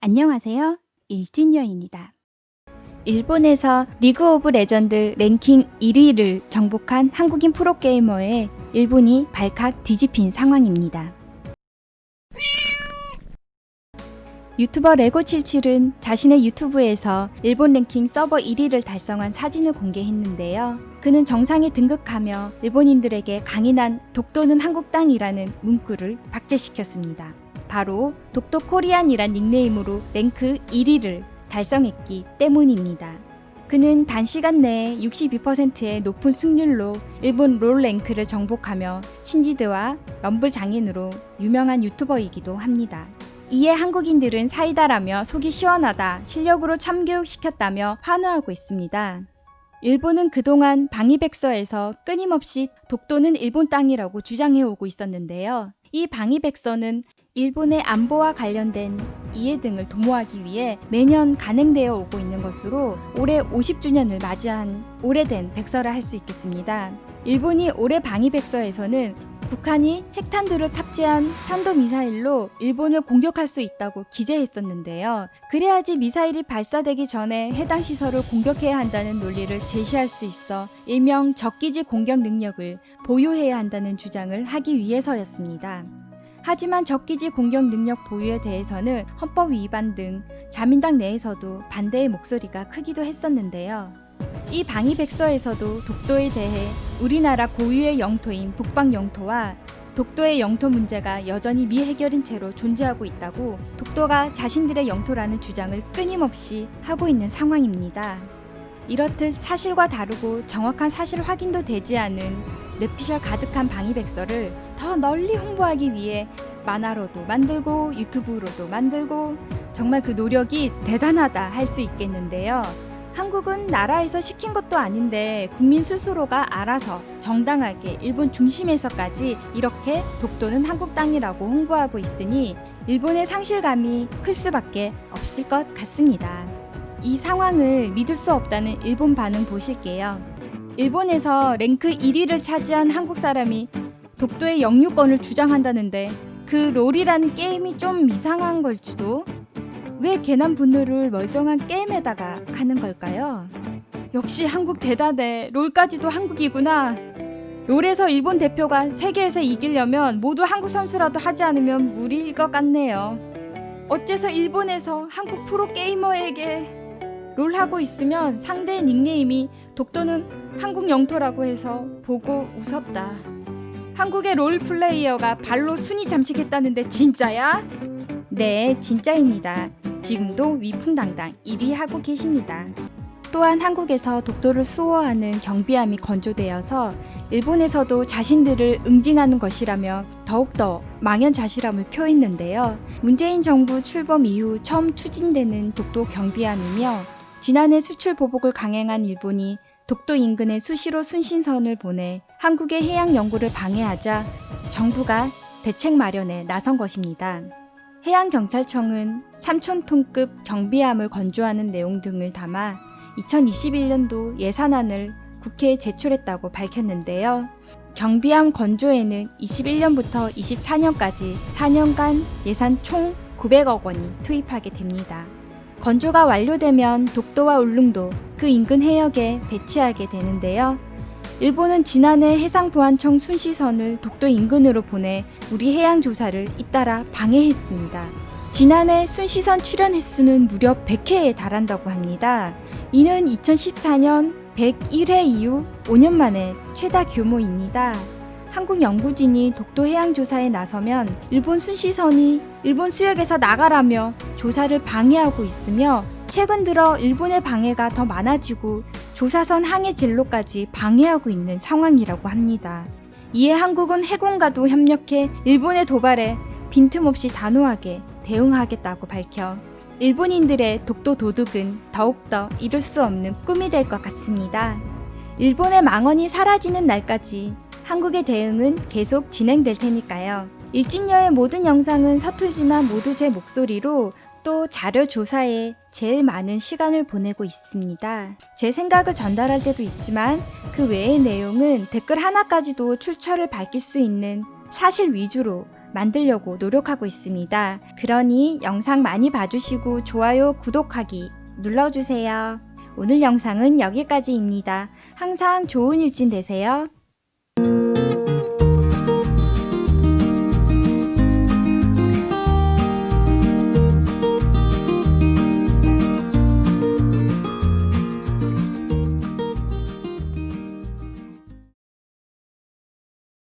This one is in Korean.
안녕하세요. 일진여입니다. 일본에서 리그 오브 레전드 랭킹 1위를 정복한 한국인 프로게이머에 일본이 발칵 뒤집힌 상황입니다. 유튜버 레고77은 자신의 유튜브에서 일본 랭킹 서버 1위를 달성한 사진을 공개했는데요. 그는 정상에 등극하며 일본인들에게 강인한 독도는 한국 땅이라는 문구를 박제시켰습니다. 바로 독도 코리안이란 닉네임으로 랭크 1위를 달성했기 때문입니다. 그는 단시간 내에 62%의 높은 승률로 일본 롤 랭크를 정복하며 신지드와 럼블 장인으로 유명한 유튜버이기도 합니다. 이에 한국인들은 사이다라며 속이 시원하다, 실력으로 참교육시켰다며 환호하고 있습니다. 일본은 그동안 방위백서에서 끊임없이 독도는 일본 땅이라고 주장해오고 있었는데요. 이 방위백서는 일본의 안보와 관련된 이해 등을 도모하기 위해 매년 간행되어 오고 있는 것으로 올해 50주년을 맞이한 오래된 백서라 할 수 있겠습니다. 일본이 올해 방위백서에서는 북한이 핵탄두를 탑재한 탄도미사일로 일본을 공격할 수 있다고 기재했었는데요. 그래야지 미사일이 발사되기 전에 해당 시설을 공격해야 한다는 논리를 제시할 수 있어 일명 적기지 공격 능력을 보유해야 한다는 주장을 하기 위해서였습니다. 하지만 적기지 공격 능력 보유에 대해서는 헌법 위반 등 자민당 내에서도 반대의 목소리가 크기도 했었는데요. 이 방위백서에서도 독도에 대해 우리나라 고유의 영토인 북방 영토와 독도의 영토 문제가 여전히 미해결인 채로 존재하고 있다고 독도가 자신들의 영토라는 주장을 끊임없이 하고 있는 상황입니다. 이렇듯 사실과 다르고 정확한 사실 확인도 되지 않은 뇌피셜 가득한 방위백서를 더 널리 홍보하기 위해 만화로도 만들고 유튜브로도 만들고 정말 그 노력이 대단하다 할 수 있겠는데요. 한국은 나라에서 시킨 것도 아닌데 국민 스스로가 알아서 정당하게 일본 중심에서까지 이렇게 독도는 한국 땅이라고 홍보하고 있으니 일본의 상실감이 클 수밖에 없을 것 같습니다. 이 상황을 믿을 수 없다는 일본 반응 보실게요. 일본에서 랭크 1위를 차지한 한국 사람이 독도의 영유권을 주장한다는데 그 롤이라는 게임이 좀 이상한 걸지도? 왜 괜한 분노를 멀쩡한 게임에다가 하는 걸까요? 역시 한국 대단해. 롤까지도 한국이구나. 롤에서 일본 대표가 세계에서 이기려면 모두 한국 선수라도 하지 않으면 무리일 것 같네요. 어째서 일본에서 한국 프로게이머에게 롤하고 있으면 상대의 닉네임이 독도는 한국 영토라고 해서 보고 웃었다. 한국의 롤 플레이어가 발로 순위 잠식했다는데 진짜야? 네, 진짜입니다. 지금도 위풍당당 1위 하고 계십니다. 또한 한국에서 독도를 수호하는 경비함이 건조되어서 일본에서도 자신들을 응징하는 것이라며 더욱더 망연자실함을 표했는데요. 문재인 정부 출범 이후 처음 추진되는 독도 경비함이며 지난해 수출 보복을 강행한 일본이 독도 인근에 수시로 순신선을 보내 한국의 해양 연구를 방해하자 정부가 대책 마련에 나선 것입니다. 해양경찰청은 3,000톤급 경비함을 건조하는 내용 등을 담아 2021년도 예산안을 국회에 제출했다고 밝혔는데요. 경비함 건조에는 21년부터 24년까지 4년간 예산 총 900억 원이 투입하게 됩니다. 건조가 완료되면 독도와 울릉도 그 인근 해역에 배치하게 되는데요. 일본은 지난해 해상보안청 순시선을 독도 인근으로 보내 우리 해양 조사를 잇따라 방해했습니다. 지난해 순시선 출현 횟수는 무려 100회에 달한다고 합니다. 이는 2014년 101회 이후 5년 만에 최다 규모입니다. 한국 연구진이 독도 해양 조사에 나서면 일본 순시선이 일본 수역에서 나가라며 조사를 방해하고 있으며 최근 들어 일본의 방해가 더 많아지고 조사선 항해 진로까지 방해하고 있는 상황이라고 합니다. 이에 한국은 해군과도 협력해 일본의 도발에 빈틈없이 단호하게 대응하겠다고 밝혀 일본인들의 독도 도둑은 더욱더 이룰 수 없는 꿈이 될 것 같습니다. 일본의 망언이 사라지는 날까지 한국의 대응은 계속 진행될 테니까요. 일진여의 모든 영상은 서툴지만 모두 제 목소리로 또 자료 조사에 제일 많은 시간을 보내고 있습니다. 제 생각을 전달할 때도 있지만 그 외의 내용은 댓글 하나까지도 출처를 밝힐 수 있는 사실 위주로 만들려고 노력하고 있습니다. 그러니 영상 많이 봐주시고 좋아요, 구독하기 눌러주세요. 오늘 영상은 여기까지입니다. 항상 좋은 일진 되세요.